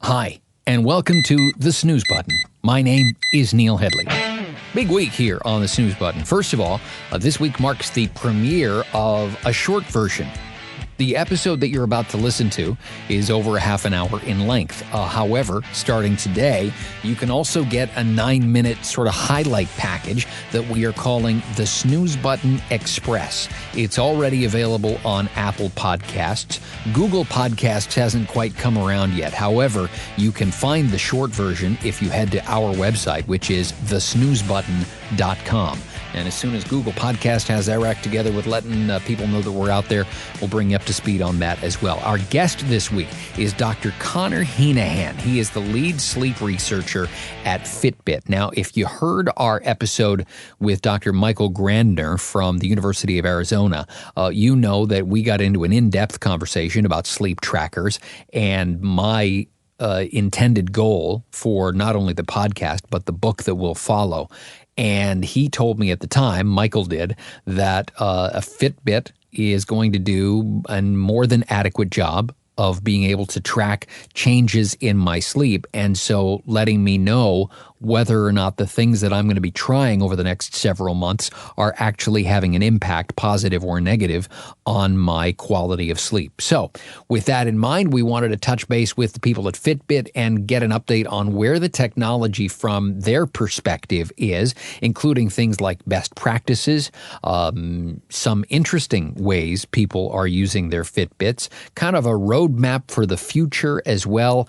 Hi, and welcome to The Snooze Button. My name is Neil Headley. Big week here on The Snooze Button. First of all, this week marks the premiere of a short version. The episode that you're about to listen to is over a half an hour in length. However, starting today, you can also get a 9-minute sort of highlight package that we are calling the Snooze Button Express. It's already available on Apple Podcasts. Google Podcasts hasn't quite come around yet. However, you can find the short version if you head to our website, which is thesnoozebutton.com. And as soon as Google Podcast has their act together with letting people know that we're out there, we'll bring you up to speed on that as well. Our guest this week is Dr. Conor Heneghan. He is the lead sleep researcher at Fitbit. Now, if you heard our episode with Dr. Michael Grandner from the University of Arizona, you know that we got into an in-depth conversation about sleep trackers and my intended goal for not only the podcast, but the book that will follow. And he told me at the time, Michael did, that a Fitbit is going to do a more than adequate job of being able to track changes in my sleep. And so letting me know whether or not the things that I'm going to be trying over the next several months are actually having an impact, positive or negative, on my quality of sleep. So with that in mind, we wanted to touch base with the people at Fitbit and get an update on where the technology from their perspective is, including things like best practices, some interesting ways people are using their Fitbits, kind of a roadmap for the future as well.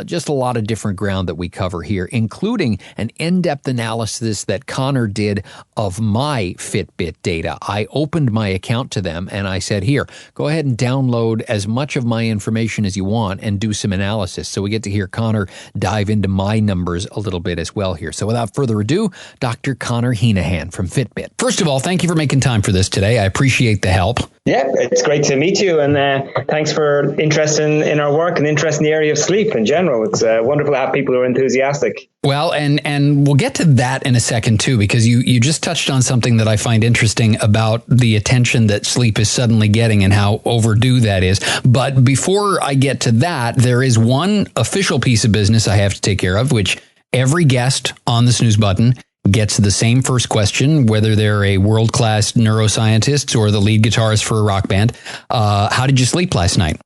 Just a lot of different ground that we cover here, including an in-depth analysis that Conor did of my Fitbit data. I opened my account to them and I said, here, go ahead and download as much of my information as you want and do some analysis. So we get to hear Conor dive into my numbers a little bit as well here. So without further ado, Dr. Conor Heneghan from Fitbit. First of all, thank you for making time for this today. I appreciate the help. Yeah, it's great to meet you, and thanks for interest in our work and interest in the area of sleep in general. It's wonderful to have people who are enthusiastic. Well, and we'll get to that in a second too, because you just touched on something that I find interesting about the attention that sleep is suddenly getting and how overdue that is. But before I get to that, there is one official piece of business I have to take care of, which every guest on the Snooze Button gets the same first question, whether they're a world-class neuroscientist or the lead guitarist for a rock band. How did you sleep last night?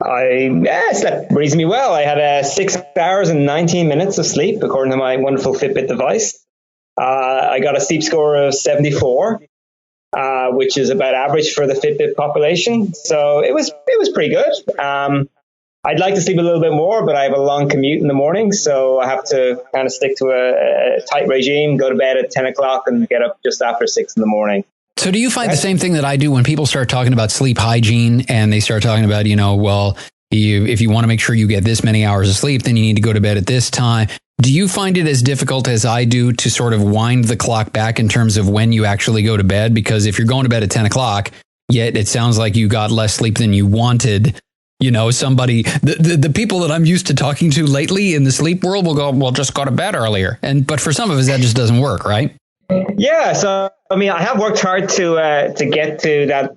I slept reasonably well. I had 6 hours and 19 minutes of sleep, according to my wonderful Fitbit device. I got a sleep score of 74, which is about average for the Fitbit population. So it was pretty good. I'd like to sleep a little bit more, but I have a long commute in the morning, so I have to kind of stick to a tight regime, go to bed at 10 o'clock and get up just after 6 in the morning. So do you find the same thing that I do when people start talking about sleep hygiene and they start talking about, if you want to make sure you get this many hours of sleep, then you need to go to bed at this time. Do you find it as difficult as I do to sort of wind the clock back in terms of when you actually go to bed? Because if you're going to bed at 10 o'clock, yet it sounds like you got less sleep than you wanted, somebody, the people that I'm used to talking to lately in the sleep world will go, well, just go to bed earlier. But for some of us, that just doesn't work, right? Yeah. So, I have worked hard to get to that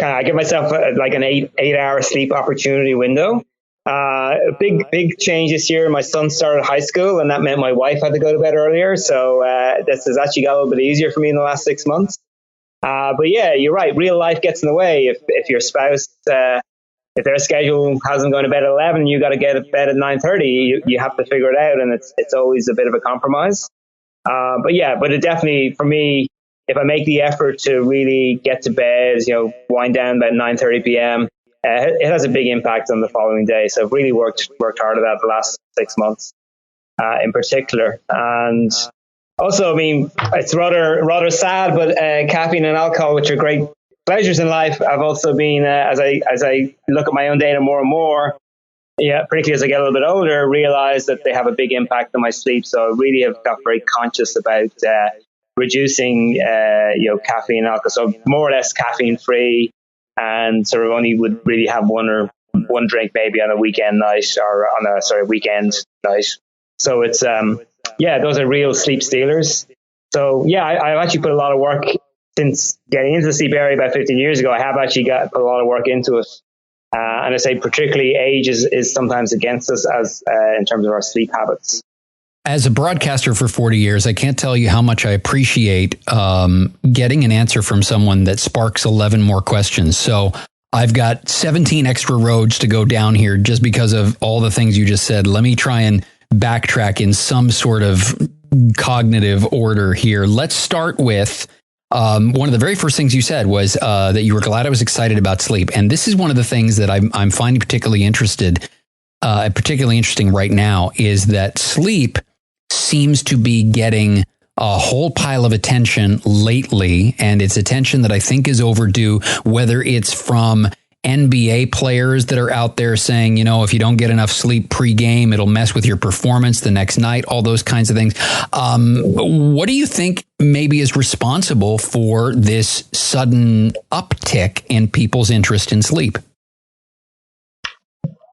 I give myself like an 8-hour sleep opportunity window. A big change this year. My son started high school and that meant my wife had to go to bed earlier. So, this has actually got a little bit easier for me in the last 6 months. But yeah, you're right. Real life gets in the way. If your spouse, if their schedule has them going to bed at 11, you got to get to bed at 9:30. You have to figure it out, and it's always a bit of a compromise. But it definitely, for me, if I make the effort to really get to bed, wind down about 9:30 p.m., it has a big impact on the following day. So I've really worked hard at that the last 6 months, in particular. And also, it's rather sad, but caffeine and alcohol, which are great pleasures in life, I've also been, as I look at my own data more and more, particularly as I get a little bit older, realize that they have a big impact on my sleep. So I really have got very conscious about reducing, caffeine and alcohol. So more or less caffeine free, and sort of only would really have one drink maybe on a weekend night or on a weekend night. So it's those are real sleep stealers. So I've actually put a lot of work since getting into the sleep area about 15 years ago. I have actually put a lot of work into it. And I say particularly age is sometimes against us as in terms of our sleep habits. As a broadcaster for 40 years, I can't tell you how much I appreciate getting an answer from someone that sparks 11 more questions. So I've got 17 extra roads to go down here just because of all the things you just said. Let me try and backtrack in some sort of cognitive order here. Let's start with one of the very first things you said was that you were glad I was excited about sleep. And this is one of the things that I'm finding particularly interesting right now is that sleep seems to be getting a whole pile of attention lately. And it's attention that I think is overdue, whether it's from NBA players that are out there saying, if you don't get enough sleep pregame, it'll mess with your performance the next night, all those kinds of things. What do you think maybe is responsible for this sudden uptick in people's interest in sleep?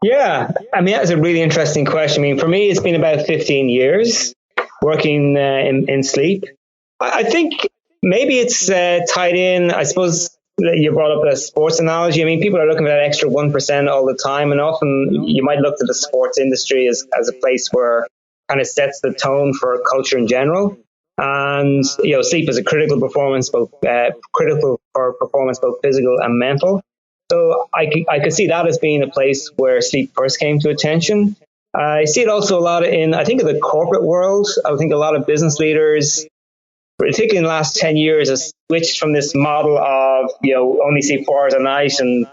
Yeah, that's a really interesting question. For me, it's been about 15 years working in sleep. I think maybe it's tied in, I suppose. You brought up a sports analogy. People are looking for that extra 1% all the time, and often you might look to the sports industry as a place where kind of sets the tone for culture in general. And sleep is a critical performance, critical for performance, both physical and mental. So I could see that as being a place where sleep first came to attention. I see it also a lot in the corporate world. I think a lot of business leaders, particularly in the last 10 years, has switched from this model of, only sleep 4 hours a night and,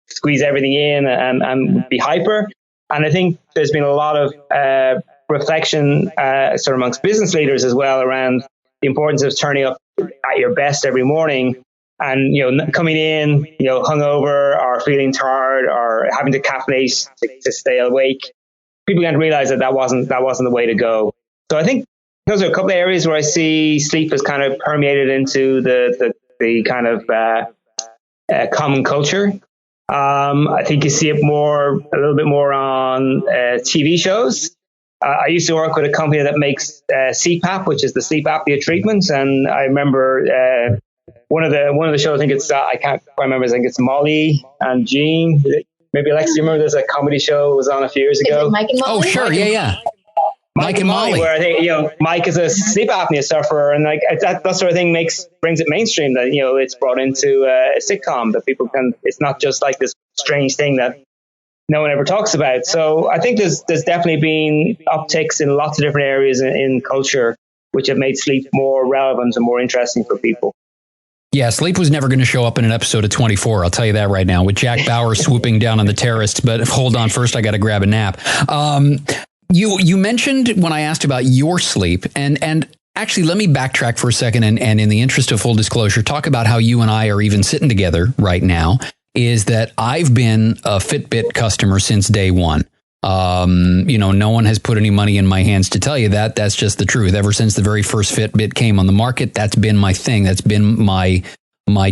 squeeze everything in and be hyper. And I think there's been a lot of reflection sort of amongst business leaders as well around the importance of turning up at your best every morning and, coming in, hungover or feeling tired or having to caffeinate to stay awake. People can't realize that wasn't the way to go. So I think those are a couple of areas where I see sleep has kind of permeated into the kind of common culture. I think you see it a little bit more on TV shows. I used to work with a company that makes CPAP, which is the sleep apnea treatment, and I remember one of the shows. I think it's I can't quite remember. I think it's Molly and Jean. Maybe Alexa, you remember there's a comedy show that was on a few years ago? Is it Mike and Molly? Oh, sure, yeah. Mike and Molly, where I think Mike is a sleep apnea sufferer, and like that sort of thing brings it mainstream. That it's brought into a sitcom that people can. It's not just like this strange thing that no one ever talks about. So I think there's definitely been upticks in lots of different areas in culture, which have made sleep more relevant and more interesting for people. Yeah, sleep was never going to show up in an episode of 24. I'll tell you that right now, with Jack Bauer swooping down on the terrorists. But hold on, first I got to grab a nap. You mentioned when I asked about your sleep, and actually let me backtrack for a second and in the interest of full disclosure, talk about how you and I are even sitting together right now, is that I've been a Fitbit customer since day one. No one has put any money in my hands to tell you that. That's just the truth. Ever since the very first Fitbit came on the market, that's been my thing. That's been my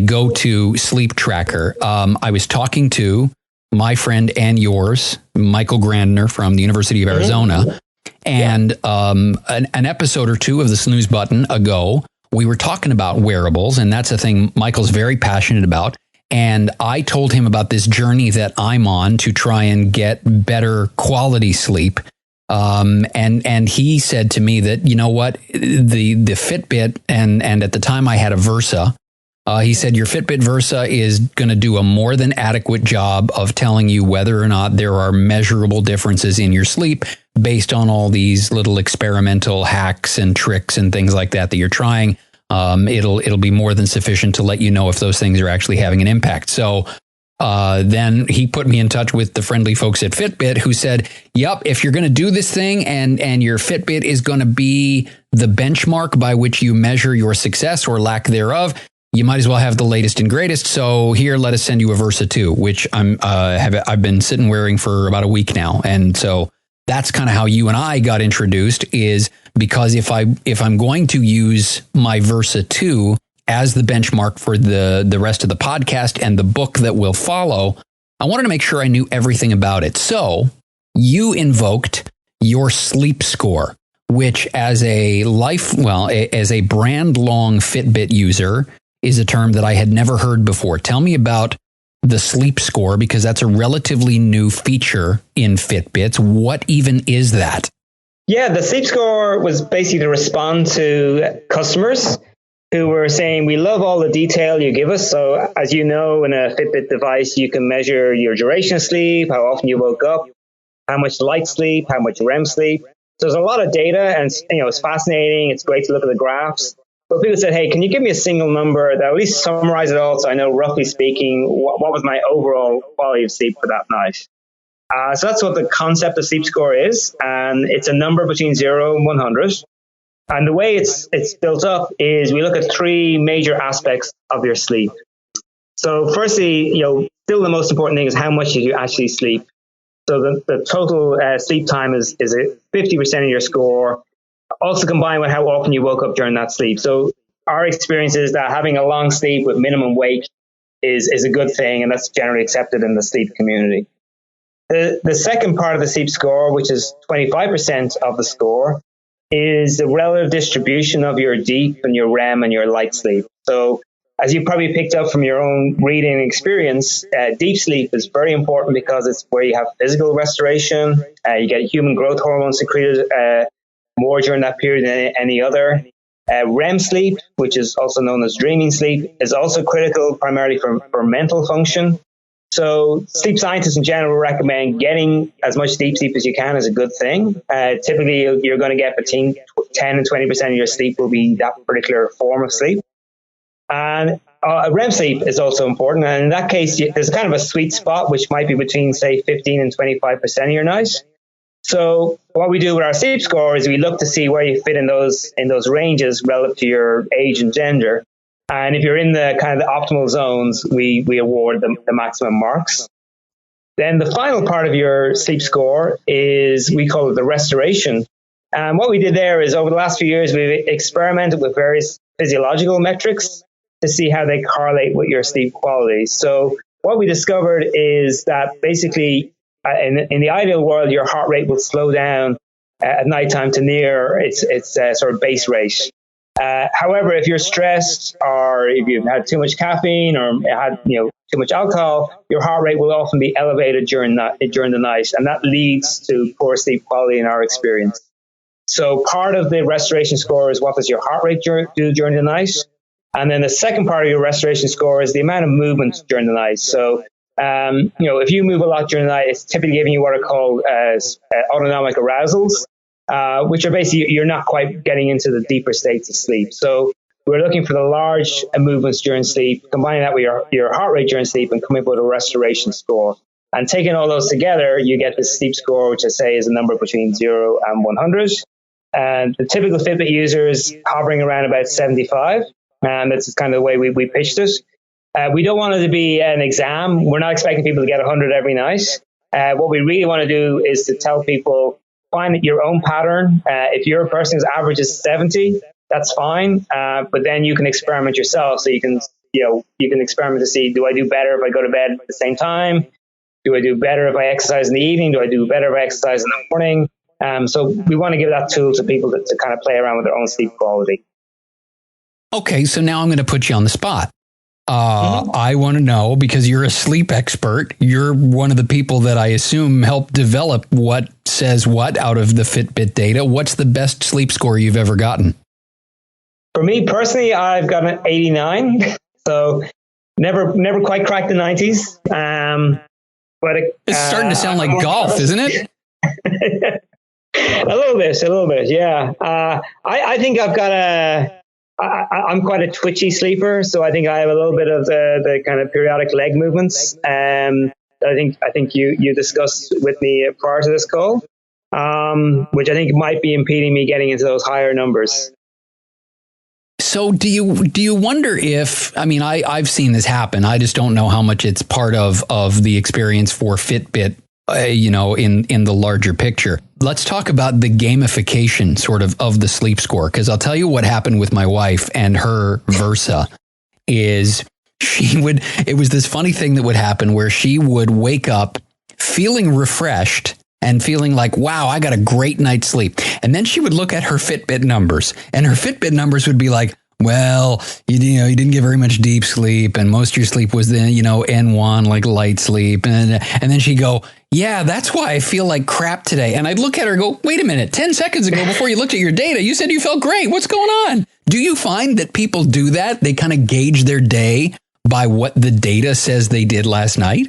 go-to sleep tracker. I was talking to my friend and yours, Michael Grandner from the University of Arizona, and an episode or two of the Snooze Button ago, we were talking about wearables, and that's a thing Michael's very passionate about. And I told him about this journey that I'm on to try and get better quality sleep. And he said to me that, you know what, the Fitbit, and at the time I had a Versa, he said, your Fitbit Versa is going to do a more than adequate job of telling you whether or not there are measurable differences in your sleep based on all these little experimental hacks and tricks and things like that you're trying. It'll be more than sufficient to let you know if those things are actually having an impact. So then he put me in touch with the friendly folks at Fitbit who said, yep, if you're going to do this thing and your Fitbit is going to be the benchmark by which you measure your success or lack thereof, you might as well have the latest and greatest. So here, let us send you a Versa 2, which I've been sitting wearing for about a week now. And so that's kind of how you and I got introduced, is because if I'm going to use my Versa 2 as the benchmark for the rest of the podcast and the book that will follow, I wanted to make sure I knew everything about it. So you invoked your sleep score, which as a brand long Fitbit user is a term that I had never heard before. Tell me about the sleep score, because that's a relatively new feature in Fitbits. What even is that? Yeah, the sleep score was basically to respond to customers who were saying, we love all the detail you give us. So as you know, in a Fitbit device, you can measure your duration of sleep, how often you woke up, how much light sleep, how much REM sleep. So there's a lot of data, and it's fascinating. It's great to look at the graphs. But people said, hey, can you give me a single number that at least summarize it all so I know, roughly speaking, what was my overall quality of sleep for that night? So that's what the concept of sleep score is. And it's a number between 0 and 100. And the way it's built up is we look at three major aspects of your sleep. So firstly, still the most important thing is how much did you actually sleep. So the total sleep time is 50% of your score, also combined with how often you woke up during that sleep. So our experience is that having a long sleep with minimum wake is a good thing, and that's generally accepted in the sleep community. The second part of the sleep score, which is 25% of the score, is the relative distribution of your deep and your REM and your light sleep. So as you probably picked up from your own reading experience, deep sleep is very important because it's where you have physical restoration. You get human growth hormones secreted more during that period than any other. REM sleep, which is also known as dreaming sleep, is also critical primarily for mental function. So sleep scientists in general recommend getting as much deep sleep as you can is a good thing. Typically, you're going to get between 10 and 20% of your sleep will be that particular form of sleep. And REM sleep is also important. And in that case, there's kind of a sweet spot, which might be between, say, 15 and 25% of your night. So what we do with our sleep score is we look to see where you fit in those ranges relative to your age and gender. And if you're in the kind of the optimal zones, we award the maximum marks. Then the final part of your sleep score is, we call it the restoration. And what we did there is, over the last few years, we've experimented with various physiological metrics to see how they correlate with your sleep quality. So what we discovered is that basically, in the ideal world, your heart rate will slow down at nighttime to near its sort of base rate. However, if you're stressed, or if you've had too much caffeine, or had too much alcohol, your heart rate will often be elevated during the night, and that leads to poor sleep quality in our experience. So part of the restoration score is, what does your heart rate do during the night? And then the second part of your restoration score is the amount of movement during the night. So if you move a lot during the night, it's typically giving you what are called autonomic arousals, which are basically, you're not quite getting into the deeper states of sleep. So we're looking for the large movements during sleep, combining that with your heart rate during sleep, and coming up with a restoration score. And taking all those together, you get the sleep score, which I say is a number between 0 and 100. And the typical Fitbit user is hovering around about 75. And that's kind of the way we pitched it. We don't want it to be an exam. We're not expecting people to get 100 every night. What we really want to do is to tell people, find your own pattern. If you're a person whose average is 70, that's fine. But then you can experiment yourself. So you can experiment to see, do I do better if I go to bed at the same time? Do I do better if I exercise in the evening? Do I do better if I exercise in the morning? So we want to give that tool to people to kind of play around with their own sleep quality. Okay, so now I'm going to put you on the spot. I want to know, because you're a sleep expert, you're one of the people that I assume helped develop what says what out of the Fitbit data. What's the best sleep score you've ever gotten? For me personally, I've got an 89. So never quite cracked the 90s. But it's starting to sound like golf, isn't it? A little bit, yeah. I think I've got I'm quite a twitchy sleeper, so I think I have a little bit of the kind of periodic leg movements. I think you discussed with me prior to this call, which I think might be impeding me getting into those higher numbers. So do you wonder if, I mean, I've seen this happen. I just don't know how much it's part of the experience for Fitbit, in the larger picture. Let's talk about the gamification sort of the sleep score, because I'll tell you what happened with my wife and her Versa is it was this funny thing that would happen where she would wake up feeling refreshed and feeling like, wow, I got a great night's sleep. And then she would look at her Fitbit numbers, and her Fitbit numbers would be like, well, you didn't get very much deep sleep, and most of your sleep was then, N1, like light sleep. And then she'd go, yeah, that's why I feel like crap today. And I'd look at her and go, wait a minute, 10 seconds ago, before you looked at your data, you said you felt great. What's going on? Do you find that people do that? They kind of gauge their day by what the data says they did last night?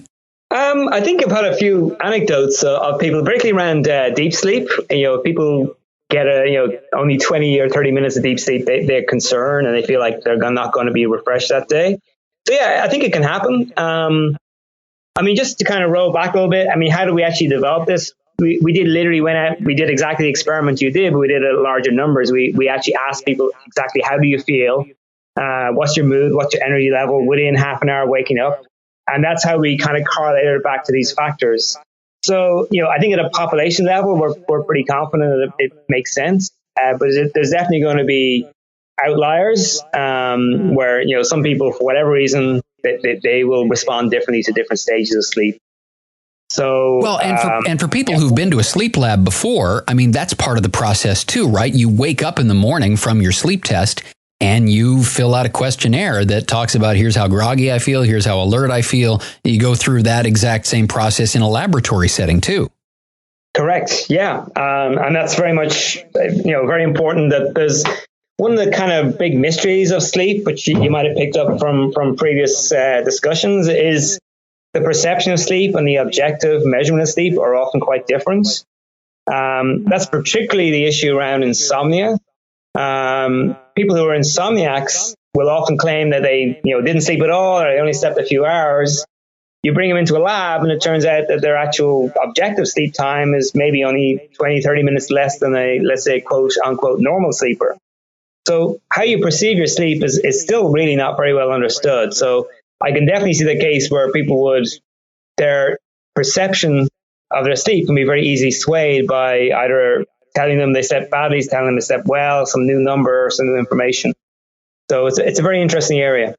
I think I've had a few anecdotes of people, particularly around deep sleep. People get only 20 or 30 minutes of deep sleep, they're concerned and they feel like they're not going to be refreshed that day. So yeah, I think it can happen. Just to kind of roll back a little bit, how do we actually develop this? We did literally went out, we did exactly the experiment you did, but we did it at larger numbers. We actually asked people exactly, how do you feel? What's your mood? What's your energy level within half an hour waking up? And that's how we kind of correlated it back to these factors. So, I think at a population level, we're pretty confident that it makes sense. But there's definitely going to be outliers where, some people, for whatever reason, they will respond differently to different stages of sleep. So, well, and for people who've been to a sleep lab before, that's part of the process too, right? You wake up in the morning from your sleep test and you fill out a questionnaire that talks about, here's how groggy I feel, here's how alert I feel. You go through that exact same process in a laboratory setting too. Correct. Yeah. And that's very much, very important. That there's one of the kind of big mysteries of sleep, which you might have picked up from previous discussions, is the perception of sleep and the objective measurement of sleep are often quite different. That's particularly the issue around insomnia. People who are insomniacs will often claim that they, didn't sleep at all, or they only slept a few hours. You bring them into a lab and it turns out that their actual objective sleep time is maybe only 20, 30 minutes less than a, let's say, quote unquote, normal sleeper. So how you perceive your sleep is still really not very well understood. So I can definitely see the case where their perception of their sleep can be very easily swayed by either telling them they slept badly, telling them they slept well, some new number, some new information. So it's a very interesting area.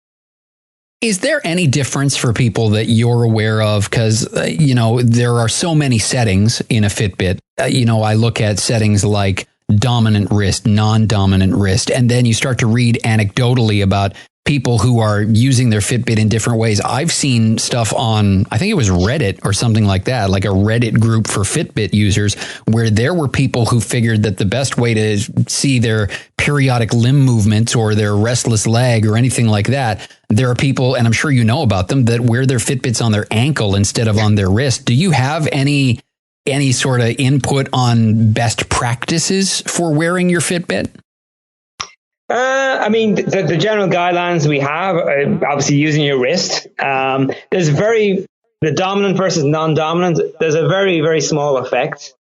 Is there any difference for people that you're aware of? Because, there are so many settings in a Fitbit. I look at settings like dominant wrist, non-dominant wrist, and then you start to read anecdotally about people who are using their Fitbit in different ways. I've seen stuff on, I think it was Reddit or something like that, like a Reddit group for Fitbit users, where there were people who figured that the best way to see their periodic limb movements or their restless leg or anything like that, there are people, and I'm sure you know about them, that wear their Fitbits on their ankle instead of on their wrist. Do you have any sort of input on best practices for wearing your Fitbit? The general guidelines we have are obviously using your wrist. There's the dominant versus non-dominant. There's a very, very small effect,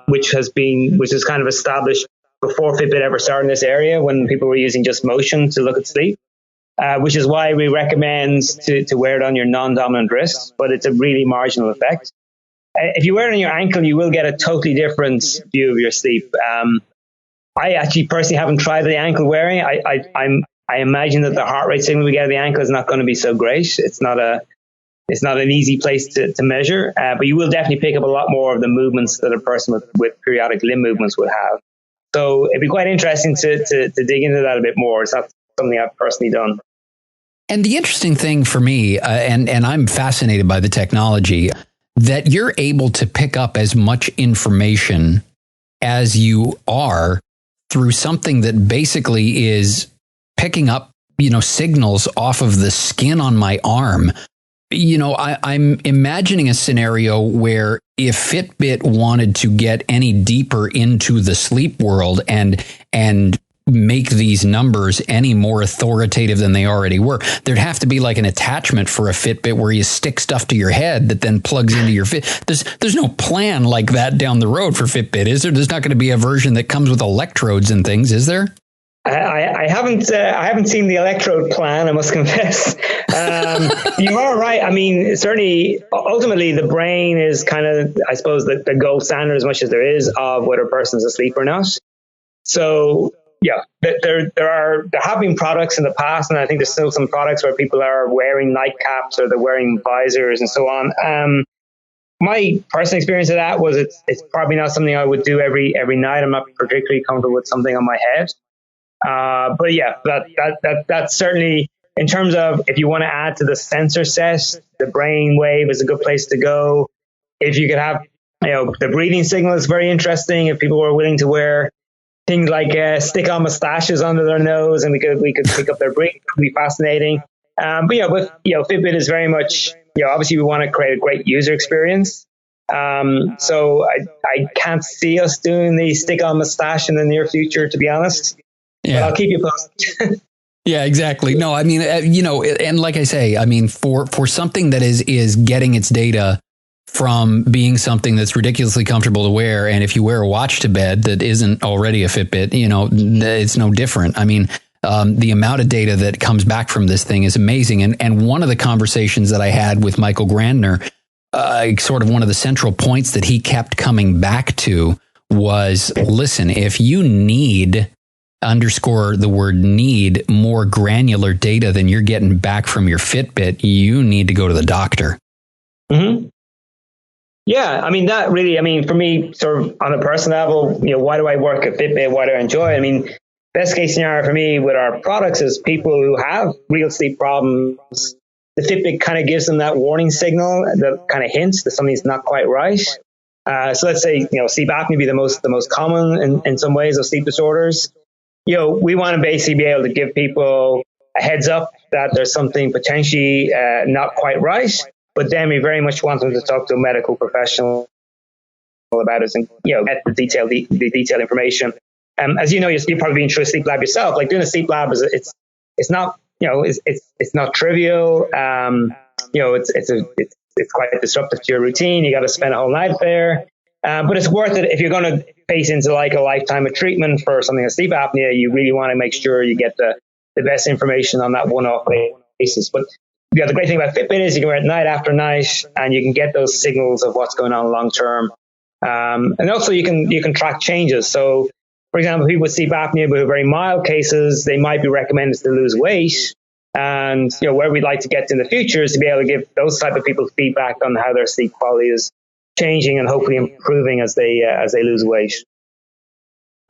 which is kind of established before Fitbit ever started in this area, when people were using just motion to look at sleep, which is why we recommend to wear it on your non-dominant wrist, but it's a really marginal effect. If you wear it on your ankle, you will get a totally different view of your sleep. I actually personally haven't tried the ankle wearing. I imagine that the heart rate signal we get at the ankle is not going to be so great. It's not an easy place to measure, but you will definitely pick up a lot more of the movements that a person with periodic limb movements would have. So it'd be quite interesting to dig into that a bit more. It's not something I've personally done. And the interesting thing for me, and I'm fascinated by the technology, that you're able to pick up as much information as you are through something that basically is picking up, signals off of the skin on my arm. I'm imagining a scenario where if Fitbit wanted to get any deeper into the sleep world and make these numbers any more authoritative than they already were, there'd have to be like an attachment for a Fitbit where you stick stuff to your head that then plugs into your Fit. There's no plan like that down the road for Fitbit, is there? There's not going to be a version that comes with electrodes and things, is there? I haven't seen the electrode plan, I must confess. You are right. Certainly, ultimately, the brain is kind of, I suppose, the gold standard as much as there is of whether a person's asleep or not. So, yeah, there have been products in the past, and I think there's still some products where people are wearing nightcaps or they're wearing visors and so on. My personal experience of that was it's probably not something I would do every night. I'm not particularly comfortable with something on my head. But yeah, that's certainly, in terms of if you want to add to the sensor set, the brain wave is a good place to go. If you could have, the breathing signal is very interesting. If people were willing to wear things like stick on mustaches under their nose and we could pick up their breathing, it would be fascinating. Fitbit is very much, obviously we want to create a great user experience. So I can't see us doing the stick on mustache in the near future, to be honest. Yeah. But I'll keep you posted. Yeah, exactly. No, I mean, and like I say, I mean, for something that is getting its data from being something that's ridiculously comfortable to wear, and if you wear a watch to bed that isn't already a Fitbit, it's no different. I mean, the amount of data that comes back from this thing is amazing. And one of the conversations that I had with Michael Grandner, sort of one of the central points that he kept coming back to was, listen, if you need, underscore the word need, more granular data than you're getting back from your Fitbit, you need to go to the doctor. Mm-hmm. Yeah, I mean, that really, for me, sort of on a personal level, why do I work at Fitbit? Why do I enjoy it? I mean, best case scenario for me with our products is people who have real sleep problems. The Fitbit kind of gives them that warning signal, that kind of hints that something's not quite right. So let's say, sleep apnea be the most common in some ways of sleep disorders. We want to basically be able to give people a heads up that there's something potentially not quite right, but then we very much want them to talk to a medical professional about it and get the detailed information. As you know, you've probably been through a sleep lab yourself. Like doing a sleep lab it's not it's not trivial. It's quite disruptive to your routine. You got to spend a whole night there. But it's worth it if you're going to face into like a lifetime of treatment for something like sleep apnea. You really want to make sure you get the best information on that one-off basis. But the great thing about Fitbit is you can wear it night after night, and you can get those signals of what's going on long term. And also you can track changes. So, for example, people with sleep apnea but with very mild cases, they might be recommended to lose weight. And where we'd like to get to in the future is to be able to give those type of people feedback on how their sleep quality is changing and hopefully improving as they lose weight.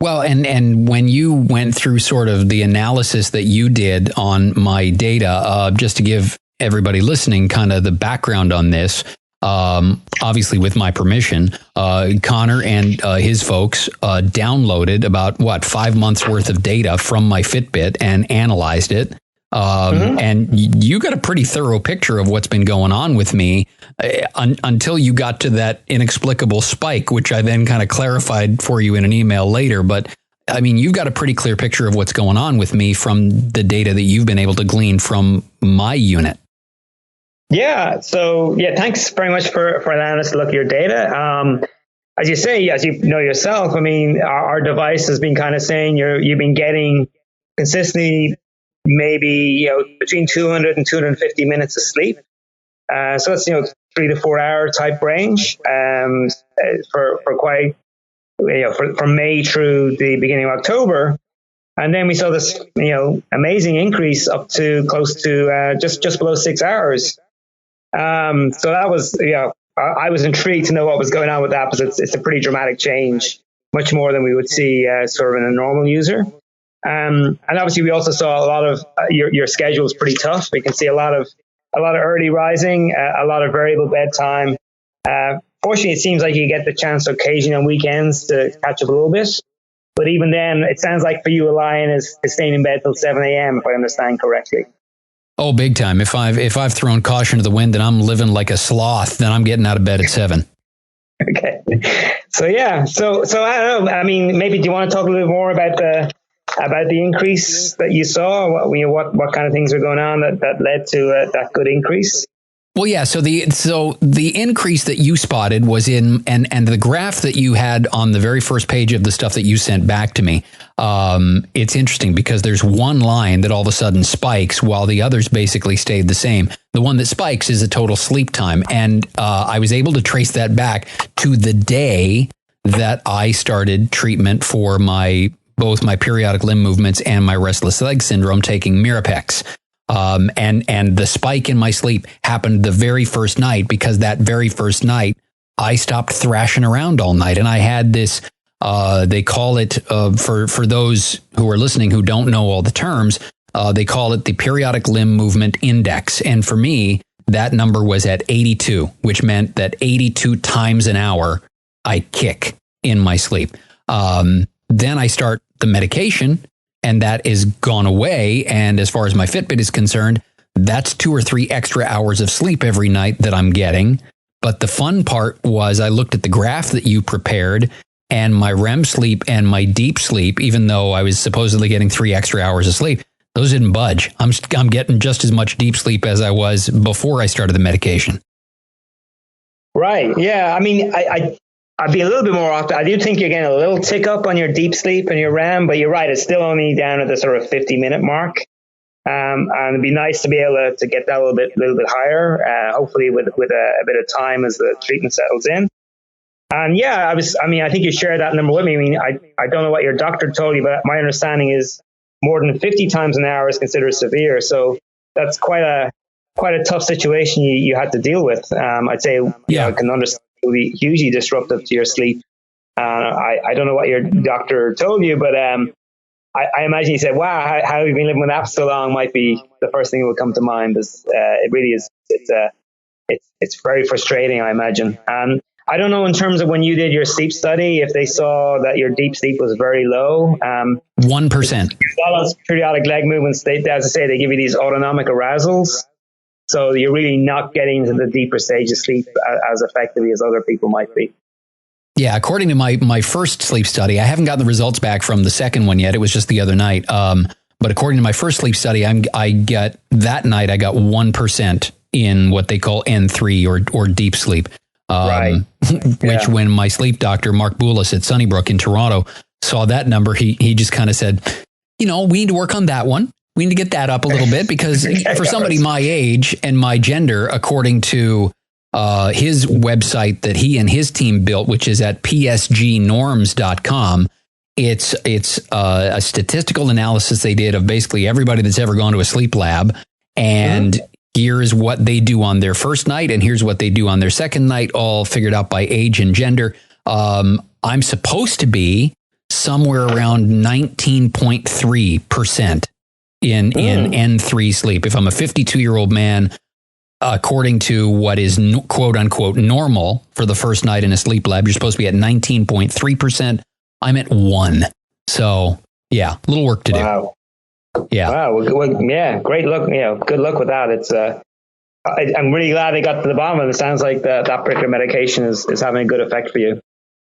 Well, and when you went through sort of the analysis that you did on my data, just to give everybody listening kind of the background on this, obviously with my permission, Conor and his folks downloaded about 5 months worth of data from my Fitbit and analyzed it. And you got a pretty thorough picture of what's been going on with me until you got to that inexplicable spike, which I then kind of clarified for you in an email later. But I mean, you've got a pretty clear picture of what's going on with me from the data that you've been able to glean from my unit. Yeah. So thanks very much for allowing us to look at your data. As you say, as you know yourself, I mean, our device has been kind of saying you've been getting consistently maybe between 200 and 250 minutes of sleep. So that's 3 to 4 hour type range for quite from May through the beginning of October. And then we saw this amazing increase up to close to just below 6 hours. So that was I was intrigued to know what was going on with that, because it's a pretty dramatic change, much more than we would see sort of in a normal user. And obviously we also saw a lot of your schedule is pretty tough. We can see a lot of early rising, a lot of variable bedtime. Fortunately, it seems like you get the chance occasionally on weekends to catch up a little bit. But even then, it sounds like for you, a lion is staying in bed till 7 a.m., if I understand correctly. Oh, big time. If I've thrown caution to the wind and I'm living like a sloth, then I'm getting out of bed at 7. Okay. So I don't know. I mean, maybe do you want to talk a little more about the increase that you saw? What kind of things were going on that led to that good increase? Well, yeah. So the increase that you spotted was in, and the graph that you had on the very first page of the stuff that you sent back to me. It's interesting because there's one line that all of a sudden spikes while the others basically stayed the same. The one that spikes is a total sleep time. And I was able to trace that back to the day that I started treatment for both my periodic limb movements and my restless leg syndrome, taking Mirapex. And the spike in my sleep happened the very first night, because that very first night I stopped thrashing around all night, and I had this They call it, for those who are listening who don't know all the terms, they call it the periodic limb movement index. And for me, that number was at 82, which meant that 82 times an hour I kick in my sleep. Then I start the medication, and that is gone away. And as far as my Fitbit is concerned, that's 2 or 3 extra hours of sleep every night that I'm getting. But the fun part was I looked at the graph that you prepared, and my REM sleep and my deep sleep, even though I was supposedly getting 3 extra hours of sleep, those didn't budge. I'm getting just as much deep sleep as I was before I started the medication. Right. Yeah. I mean, I'd be a little bit more off. I do think you're getting a little tick up on your deep sleep and your REM, but you're right. It's still only down at the sort of 50-minute mark. And it'd be nice to be able to get that a little bit higher, hopefully with a bit of time as the treatment settles in. And yeah, I think you shared that number with me. I mean, I don't know what your doctor told you, but my understanding is more than 50 times an hour is considered severe. So that's quite a tough situation you had to deal with. I'd say, I can understand it would be hugely disruptive to your sleep. I don't know what your doctor told you, but I imagine you said, wow, how have you been living with that for so long might be the first thing that would come to mind. It really is, it's very frustrating, I imagine. I don't know in terms of when you did your sleep study, if they saw that your deep sleep was very low. 1%. Periodic leg movements, as I say, they give you these autonomic arousals. So you're really not getting to the deeper stage of sleep as effectively as other people might be. Yeah, according to my first sleep study, I haven't gotten the results back from the second one yet. It was just the other night. But according to my first sleep study, I got 1% in what they call N3 or deep sleep. Right. Which when my sleep doctor, Mark Boulis at Sunnybrook in Toronto, saw that number, he just kind of said, we need to work on that one. We need to get that up a little bit because for somebody my age and my gender, according to his website that he and his team built, which is at psgnorms.com, it's a statistical analysis they did of basically everybody that's ever gone to a sleep lab. And here's what they do on their first night, and here's what they do on their second night, all figured out by age and gender. I'm supposed to be somewhere around 19.3% in N3 sleep. If I'm a 52-year-old man, according to what is quote unquote normal for the first night in a sleep lab, you're supposed to be at 19.3%. I'm at 1. So yeah, a little work to do. Wow. Yeah. Wow. Well, yeah. Great luck. Good luck with that. It's I'm really glad they got to the bottom of it. It sounds like that particular medication is having a good effect for you.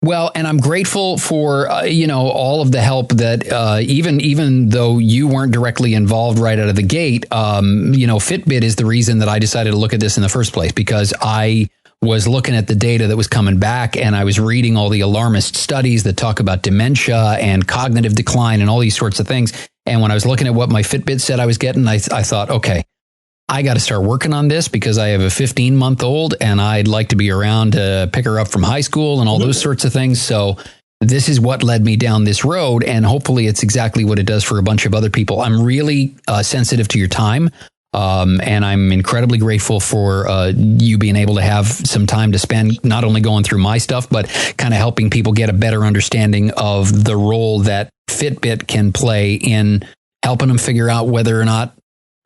Well, and I'm grateful for, all of the help that even though you weren't directly involved right out of the gate, Fitbit is the reason that I decided to look at this in the first place, because I was looking at the data that was coming back and I was reading all the alarmist studies that talk about dementia and cognitive decline and all these sorts of things. And when I was looking at what my Fitbit said I was getting, I thought, okay, I got to start working on this because I have a 15-month-old and I'd like to be around to pick her up from high school and all those sorts of things. So this is what led me down this road. And hopefully it's exactly what it does for a bunch of other people. I'm really sensitive to your time. And I'm incredibly grateful for you being able to have some time to spend not only going through my stuff, but kind of helping people get a better understanding of the role that Fitbit can play in helping them figure out whether or not,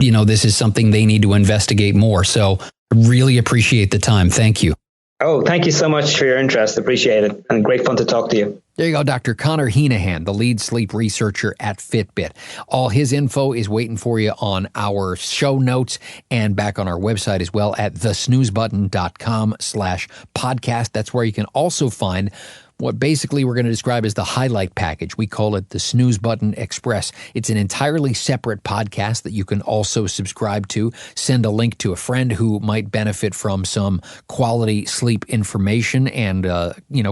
this is something they need to investigate more. So really appreciate the time. Thank you. Oh, thank you so much for your interest. Appreciate it. And great fun to talk to you. There you go, Dr. Conor Heneghan, the lead sleep researcher at Fitbit. All his info is waiting for you on our show notes and back on our website as well at thesnoozebutton.com/podcast. That's where you can also find what basically we're going to describe as the highlight package. We call it the Snooze Button Express. It's an entirely separate podcast that you can also subscribe to. Send a link to a friend who might benefit from some quality sleep information and,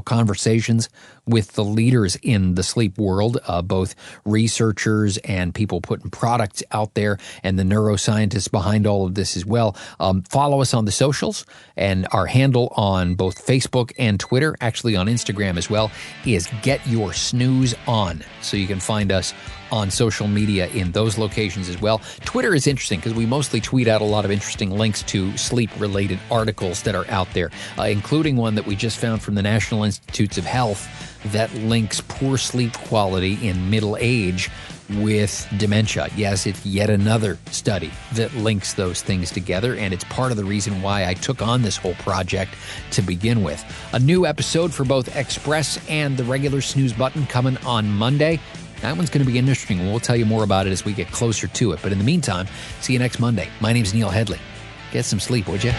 conversations with the leaders in the sleep world, both researchers and people putting products out there and the neuroscientists behind all of this as well. Follow us on the socials, and our handle on both Facebook and Twitter, actually on Instagram as well, is Get Your Snooze On. So you can find us on social media in those locations as well. Twitter is interesting because we mostly tweet out a lot of interesting links to sleep-related articles that are out there, including one that we just found from the National Institutes of Health that links poor sleep quality in middle age with dementia. Yes, it's yet another study that links those things together, and it's part of the reason why I took on this whole project to begin with. A new episode for both Express and the regular snooze button coming on Monday. That one's going to be interesting. We'll tell you more about it as we get closer to it. But in the meantime, see you next Monday. My name's Neil Headley. Get some sleep, would you?